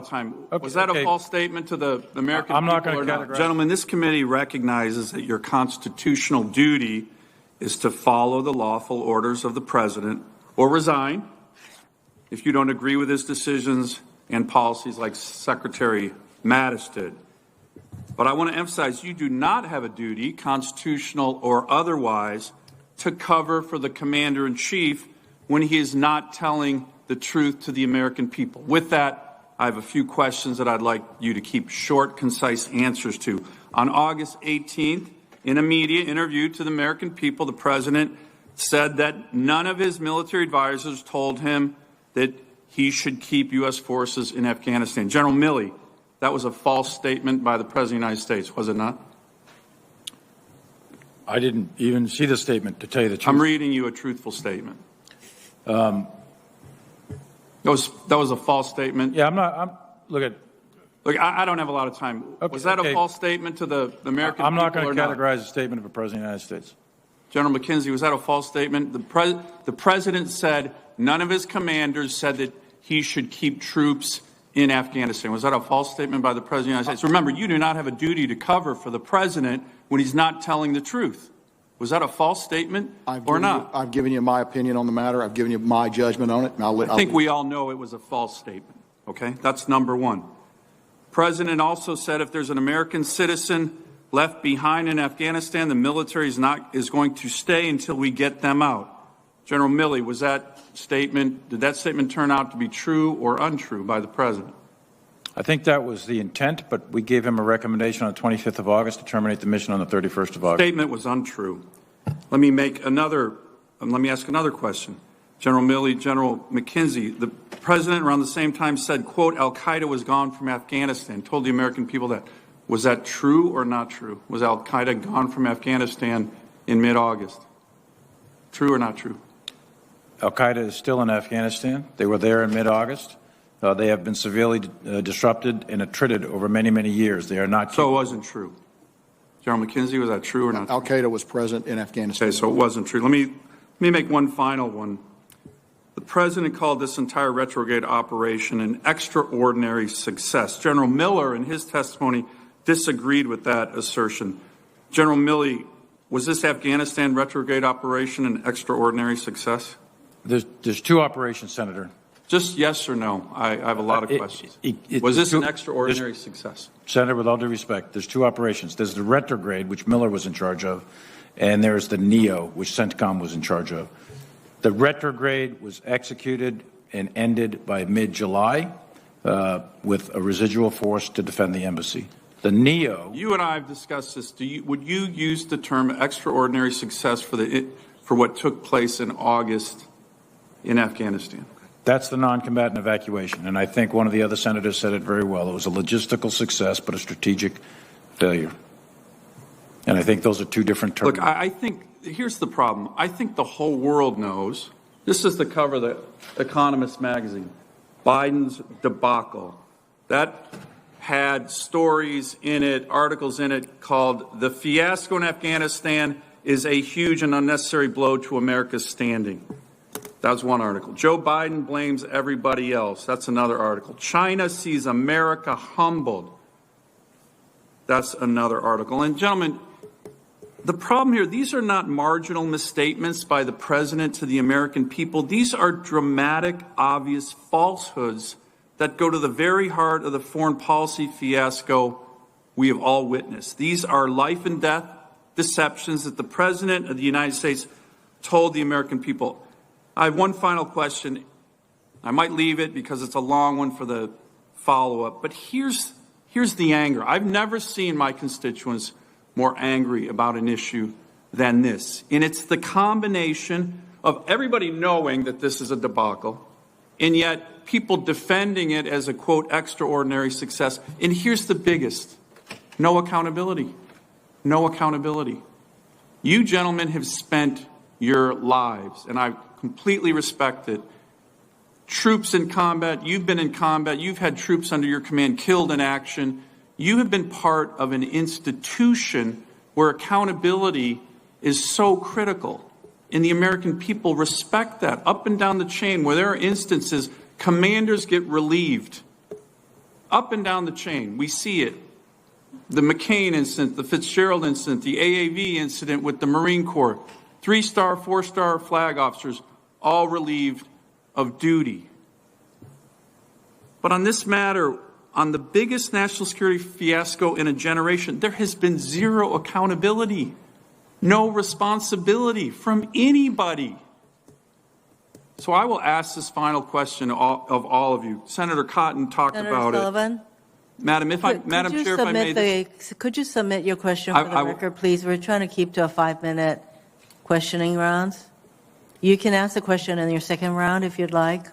time. Okay, Was that okay. a false statement to the American I'm not people going to or not? categorize. Gentlemen, this committee recognizes that your constitutional duty is to follow the lawful orders of the president or resign if you don't agree with his decisions and policies like Secretary Mattis did. But I want to emphasize you do not have a duty, constitutional or otherwise, to cover for the commander-in-chief when he is not telling the truth to the American people. With that, I have a few questions that I'd like you to keep short, concise answers to. On August 18th, in a media interview to the American people, the president said that none of his military advisors told him that he should keep U.S. forces in Afghanistan. General Miley, that was a false statement by the President of the United States, was it not? I didn't even see the statement, to tell you the truth. I'm reading you a truthful statement. That was a false statement. Yeah, look, I don't have a lot of time. Okay, Was that okay. a false statement to the American people? I'm not going to or categorize a statement of a president of the United States. General McKenzie, was that a false statement? The president said none of his commanders said that he should keep troops in Afghanistan. Was that a false statement by the president of the United States? Remember, you do not have a duty to cover for the president when he's not telling the truth. Was that a false statement or not? I've given you my opinion on the matter. I've given you my judgment on it. And I think we all know it was a false statement. Okay, that's number one. President also said if there's an American citizen left behind in Afghanistan, the military is going to stay until we get them out. General Milley, did that statement turn out to be true or untrue by the president? I think that was the intent, but we gave him a recommendation on the 25th of August to terminate the mission on the 31st of August. Statement was untrue. Let me ask another question. General Milley, General McKenzie, the president around the same time said, quote, Al-Qaeda was gone from Afghanistan, told the American people that. Was that true or not true? Was Al-Qaeda gone from Afghanistan in mid-August? True or not true? Al-Qaeda is still in Afghanistan. They were there in mid-August. They have been severely disrupted and attrited over many, many years. They are not. So it wasn't true. General McKenzie, was that true or not? Al-Qaeda was present in Afghanistan. Okay, so it wasn't true. Let me make one final one. The president called this entire retrograde operation an extraordinary success. General Miller, in his testimony, disagreed with that assertion. General Milley, was this Afghanistan retrograde operation an extraordinary success? There's two operations, Senator. Just yes or no. I have a lot of questions. Was this an extraordinary success? Senator, with all due respect, there's two operations. There's the retrograde, which Miller was in charge of, and there's the NEO, which CENTCOM was in charge of. The retrograde was executed and ended by mid-July with a residual force to defend the embassy. The NEO. You and I have discussed this. Would you use the term extraordinary success for what took place in August in Afghanistan? That's the non-combatant evacuation, and I think one of the other senators said it very well. It was a logistical success, but a strategic failure. And I think those are two different terms. Look, I think here's the problem. I think the whole world knows. This is the cover of the Economist magazine. Biden's debacle. That had stories in it, articles in it called "The Fiasco in Afghanistan is a huge and unnecessary blow to America's standing." That's one article. Joe Biden blames everybody else. That's another article. China sees America humbled. That's another article. And gentlemen, the problem here, these are not marginal misstatements by the president to the American people. These are dramatic, obvious falsehoods that go to the very heart of the foreign policy fiasco we have all witnessed. These are life and death deceptions that the president of the United States told the American people. I have one final question. I might leave it because it's a long one for the follow-up, but here's the anger. I've never seen my constituents more angry about an issue than this. And it's the combination of everybody knowing that this is a debacle, and yet people defending it as a, quote, extraordinary success. And here's the biggest: no accountability. No accountability. You gentlemen have spent your lives, and I completely respect it. Troops in combat, you've been in combat, you've had troops under your command killed in action. You have been part of an institution where accountability is so critical. And the American people respect that up and down the chain, where there are instances commanders get relieved up and down the chain. We see it. The McCain incident, the Fitzgerald incident, the AAV incident with the Marine Corps, 3-star, 4-star flag officers, all relieved of duty. But on this matter, on the biggest national security fiasco in a generation, there has been zero accountability, no responsibility from anybody. So I will ask this final question of all of you. Senator Cotton talked Senator about Sullivan? it. Madam Chair, if I may. Could you submit your question for the record, please? We're trying to keep to a 5-minute questioning rounds. You can ask the question in your second round if you'd like.